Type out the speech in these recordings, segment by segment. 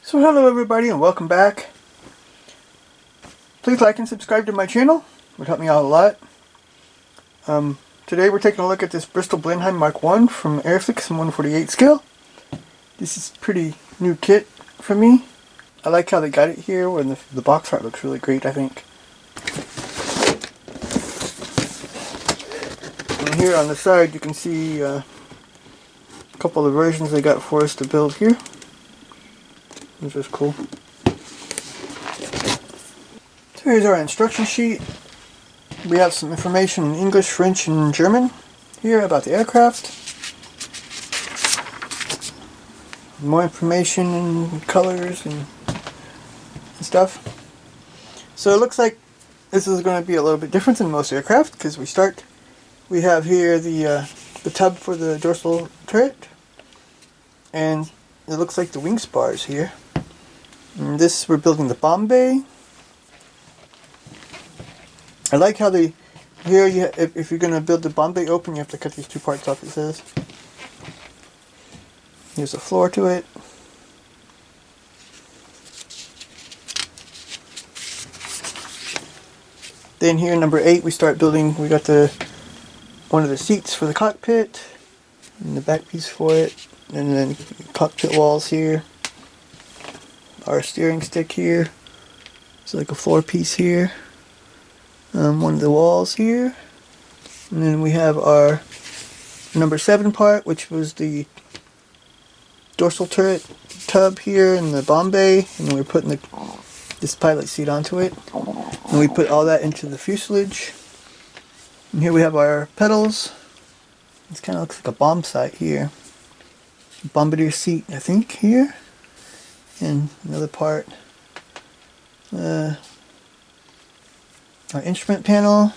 So hello everybody and welcome back. Please like and subscribe to my channel. It would help me out a lot. Today we're taking a look at this Bristol Blenheim Mark 1 from Airfix in 148 scale. This is a pretty new kit for me. I like how they got it here when the box art looks really great, I think. And here on the side you can see a couple of versions they got for us to build here. Which is cool. So here's our instruction sheet. We have some information in English, French, and German here about the aircraft. More information and colors and stuff. So it looks like this is going to be a little bit different than most aircraft because we have here the tub for the dorsal turret, and it looks like the wing spars here. And this, we're building the bomb bay. I like how they, here if you're going to build the bomb bay open, you have to cut these two parts off, it says. Here's the floor to it. Then here, number 8, we start building, we got one of the seats for the cockpit, and the back piece for it, and then cockpit walls here. Our steering stick here. It's like a floor piece here. One of the walls here. And then we have our number 7 part, which was the dorsal turret tub here and the bomb bay. And then we're putting this pilot seat onto it. And we put all that into the fuselage. And here we have our pedals. This kind of looks like a bomb sight here. Bombardier seat, I think, here. And another part, our instrument panel.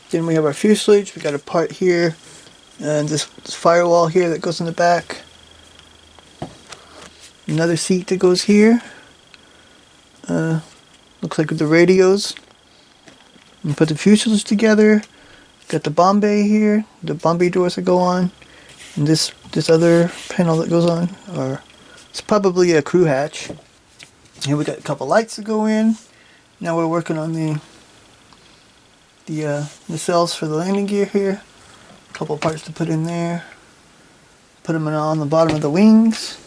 Then we have our fuselage. We got a part here, and this firewall here that goes in the back. Another seat that goes here. Looks like the radios. And put the fuselage together. Got the bomb bay here. The bomb bay doors that go on. And this other panel that goes on, it's probably a crew hatch. Here we got a couple lights that go in. Now we're working on the cells for the landing gear here. A couple parts to put in there. Put them on the bottom of the wings.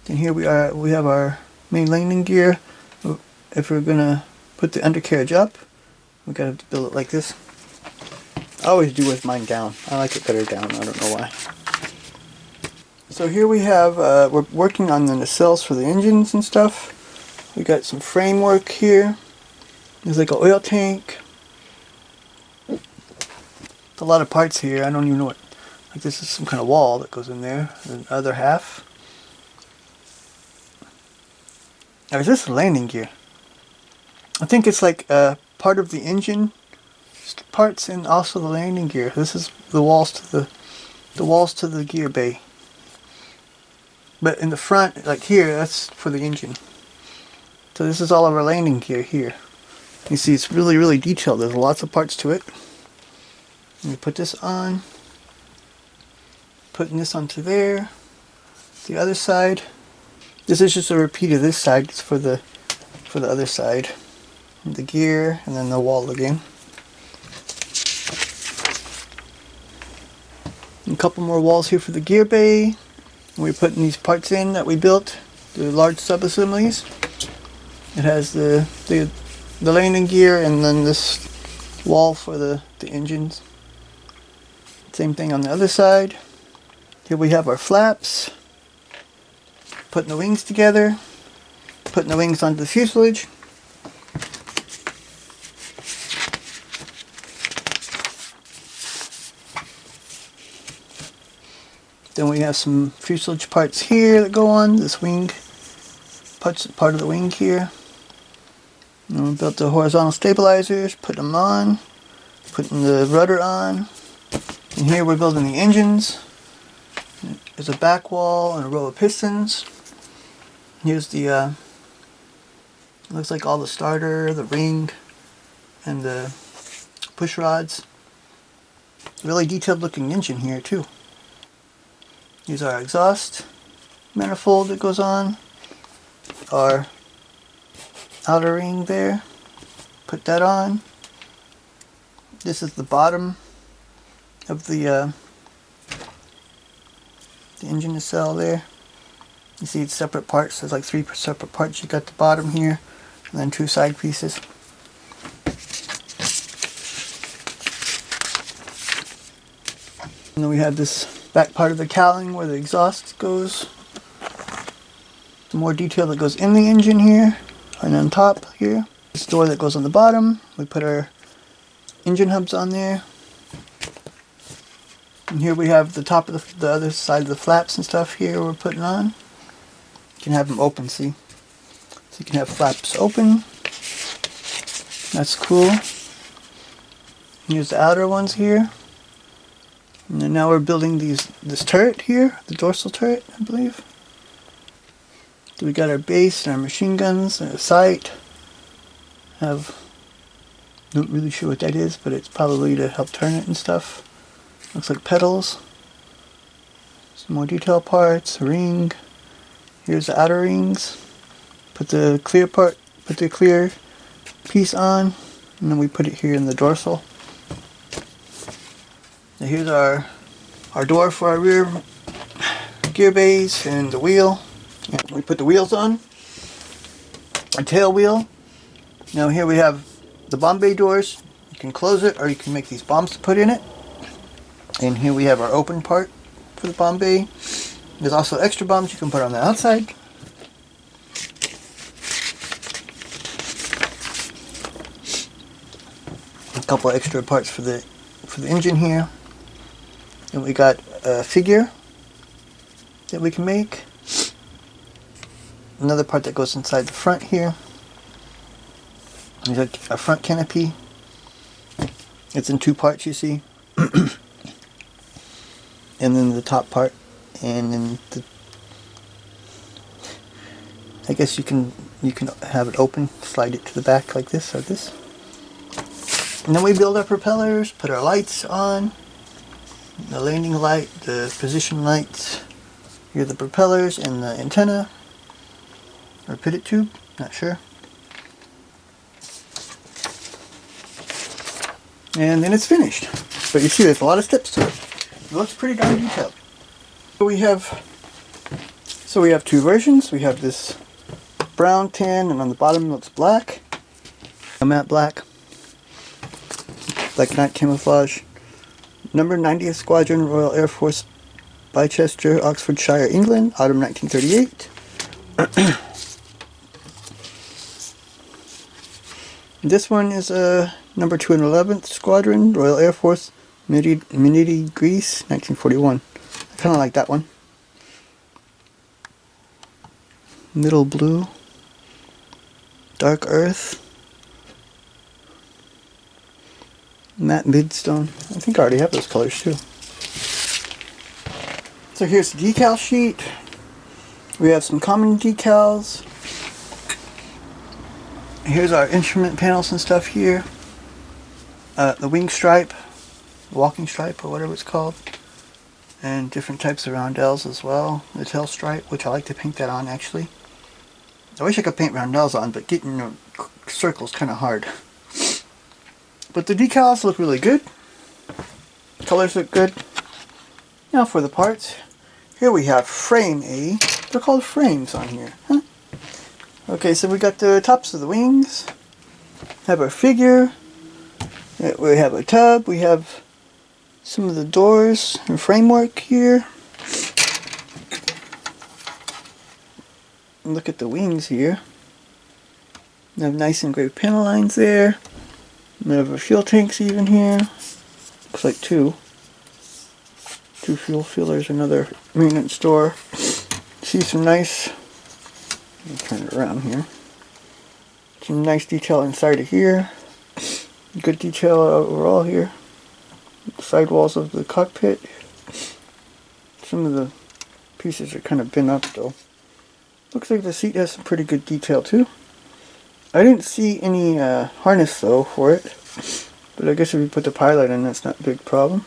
And here we have our main landing gear. If we're gonna put the undercarriage up, we gotta build it like this. I always do with mine down. I like it better down. I don't know why. So here we have, we're working on the nacelles for the engines and stuff. We got some framework here. There's like an oil tank. There's a lot of parts here. I don't even know what. Like this is some kind of wall that goes in there. The other half. Or is this a landing gear? I think it's like part of the engine parts and also the landing gear. This is the walls to the gear bay. But in the front, like here, that's for the engine. So this is all of our landing gear here. You see, it's really, really detailed. There's lots of parts to it. And you put this on. Putting this onto there. The other side. This is just a repeat of this side. It's for the other side. The gear and then the wall again. A couple more walls here for the gear bay. We're putting these parts in that we built, the large sub-assemblies. It has the landing gear and then this wall for the engines. Same thing on the other side. Here we have our flaps. Putting the wings together. Putting the wings onto the fuselage. Then we have some fuselage parts here that go on this wing, part of the wing here. And we built the horizontal stabilizers, put them on, putting the rudder on. And here we're building the engines. There's a back wall and a row of pistons. Here's the, looks like all the starter, the ring, and the push rods. Really detailed looking engine here too. Here's our exhaust manifold that goes on. Our outer ring there. Put that on. This is the bottom of the engine nacelle there. You see it's separate parts. There's like 3 separate parts. You got the bottom here, and then 2 side pieces. And then we have this back part of the cowling where the exhaust goes. Some more detail that goes in the engine here, and on top here. This door that goes on the bottom. We put our engine hubs on there. And here we have the top of the other side of the flaps and stuff here we're putting on. You can have them open, see? So you can have flaps open. That's cool. Here's the outer ones here. And then now we're building this turret here, the dorsal turret, I believe. So we got our base and our machine guns and a sight. Not really sure what that is, but it's probably to help turn it and stuff. Looks like pedals. Some more detail parts, a ring. Here's the outer rings. Put the clear piece on, and then we put it here in the dorsal. Now here's our door for our rear gear base and the wheel. And we put the wheels on. Our tail wheel. Now here we have the bomb bay doors. You can close it or you can make these bombs to put in it. And here we have our open part for the bomb bay. There's also extra bombs you can put on the outside. A couple extra parts for the engine here. And we got a figure that we can make. Another part that goes inside the front here. There's a front canopy. It's in 2 parts, you see. And then the top part, and then I guess you can have it open, slide it to the back like this or this. And then we build our propellers, put our lights on, the landing light, the position lights. Here are the propellers and the antenna or pivot tube, not sure. And then it's finished. But you see there's a lot of steps to it. It looks pretty darn detailed. So we have 2 versions. We have this brown tan, and on the bottom it looks black. A matte black. Like night camouflage. Number 90th Squadron, Royal Air Force, Bicester, Oxfordshire, England, autumn 1938. This one is number 211th Squadron, Royal Air Force, Miniti, Greece, 1941. I kind of like that one. Middle blue, dark earth, matte midstone. I think I already have those colors too. So here's the decal sheet. We have some common decals. Here's our instrument panels and stuff here. The wing stripe, walking stripe or whatever it's called. And different types of roundels as well. The tail stripe, which I like to paint that on actually. I wish I could paint roundels on, but getting a circle's kind of hard. But the decals look really good. Colors look good. Now for the parts. Here we have frame A. They're called frames on here. Huh? Okay, so we got the tops of the wings. Have our figure. We have a tub. We have some of the doors and framework here. And look at the wings here. We have nice engraved panel lines there. We have our fuel tanks even here. Looks like 2. 2 fuel fillers, another maintenance door. See some nice, let me turn it around here. Some nice detail inside of here. Good detail overall here. The sidewalls of the cockpit. Some of the pieces are kind of bent up though. Looks like the seat has some pretty good detail too. I didn't see any harness though for it. But I guess if you put the pilot in, that's not a big problem.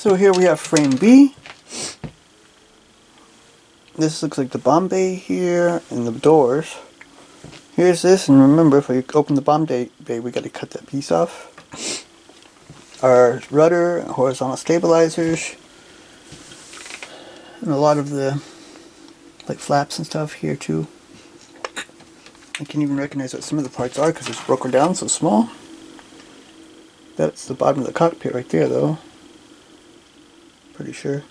So here we have frame B. This looks like the bomb bay here and the doors. Here's this, and remember, if we open the bomb bay, we got to cut that piece off. Our rudder, horizontal stabilizers, and a lot of the like flaps and stuff here too. I can't even recognize what some of the parts are because it's broken down so small. That's the bottom of the cockpit right there, though. Pretty sure.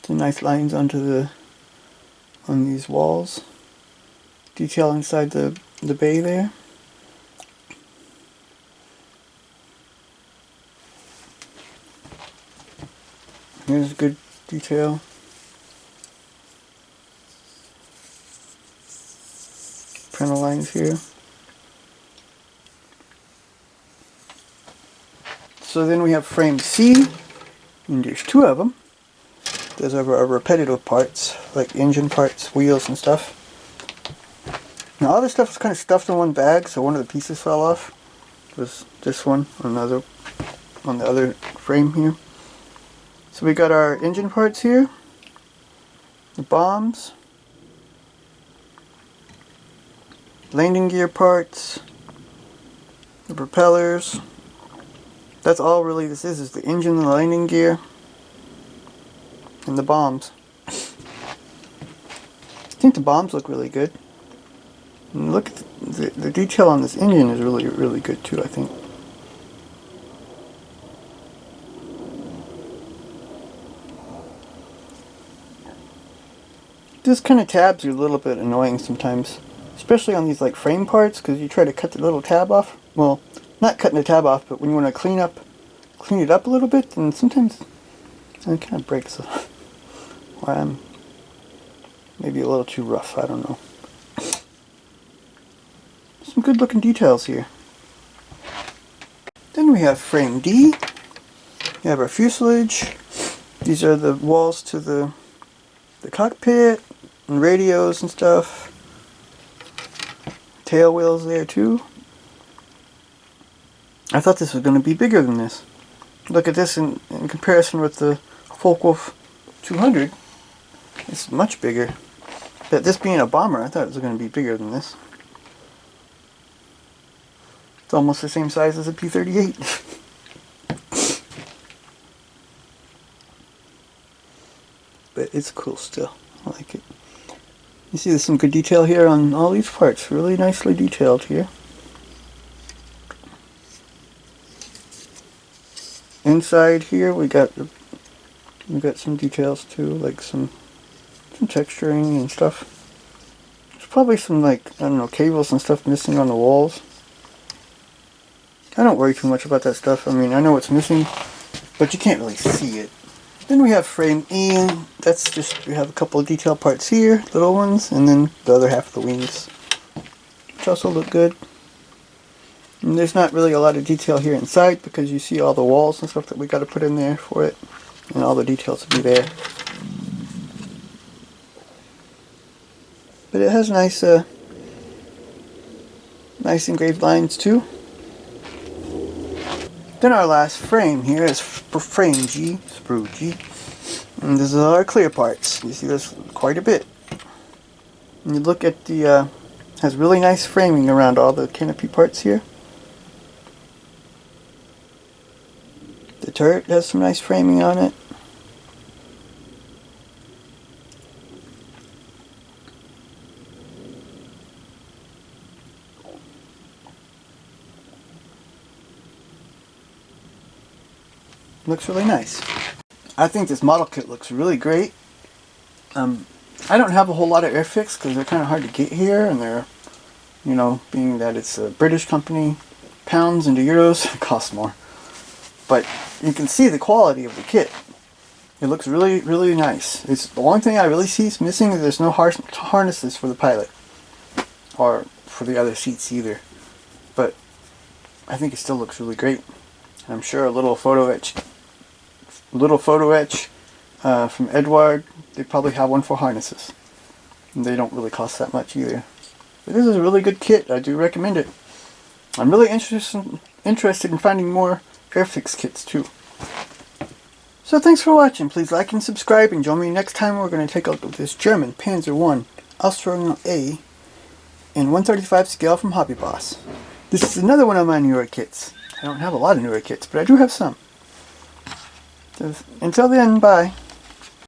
Some nice lines on these walls. Detail inside the bay there. Here's a good detail. Print lines here. So then we have frame C, and there's two of them. Those are our repetitive parts, like engine parts, wheels and stuff. Now all this stuff is kind of stuffed in one bag, so one of the pieces fell off. It was this one on the other frame here. So we got our engine parts here, the bombs, landing gear parts, the propellers. That's all really this is the engine and the landing gear and the bombs. I think the bombs look really good. And look at the detail on this engine is really, really good too, I think. This kind of tabs are a little bit annoying sometimes, especially on these like frame parts, because you try to cut the little tab off. Well, not cutting the tab off, but when you want to clean it up a little bit, and sometimes it kind of breaks. Or I'm maybe a little too rough. I don't know. Some good looking details here. Then we have frame D. We have our fuselage. These are the walls to the cockpit and radios and stuff. Tail wheels there too. I thought this was going to be bigger than this. Look at this in comparison with the Focke-Wulf 200. It's much bigger. But this being a bomber, I thought it was going to be bigger than this. It's almost the same size as a P-38. But it's cool still. I like it. You see there's some good detail here on all these parts. Really nicely detailed here. Inside here we got some details too, like some texturing and stuff. There's probably some, like, I don't know, cables and stuff missing on the walls. I don't worry too much about that stuff. I mean, I know what's missing, but you can't really see it. Then we have frame E, and that's just, we have a couple of detail parts here, little ones, and then the other half of the wings, which also look good. And there's not really a lot of detail here inside because you see all the walls and stuff that we got to put in there for it, and all the details will be there. But it has nice, nice engraved lines too. Then our last frame here is frame G, sprue G, and this is our clear parts. You see this quite a bit. And you look at the, has really nice framing around all the canopy parts here. The turret has some nice framing on it. Looks really nice. I think this model kit looks really great. I don't have a whole lot of Airfix because they're kind of hard to get here, and they're, you know, being that it's a British company, pounds into euros cost more. But you can see the quality of the kit. It looks really, really nice. It's the one thing I really see is missing is there's no harnesses for the pilot, or for the other seats either. But I think it still looks really great. I'm sure a little photo etch from Edward, they probably have one for harnesses. And they don't really cost that much either. But this is a really good kit. I do recommend it. I'm really interested interested in finding more Airfix kits too. So thanks for watching. Please like and subscribe, and join me next time. We're going to take a look at this German Panzer I Ausführung A in 135 scale from Hobby Boss. This is another one of my newer kits. I don't have a lot of newer kits, but I do have some. So, until then, bye.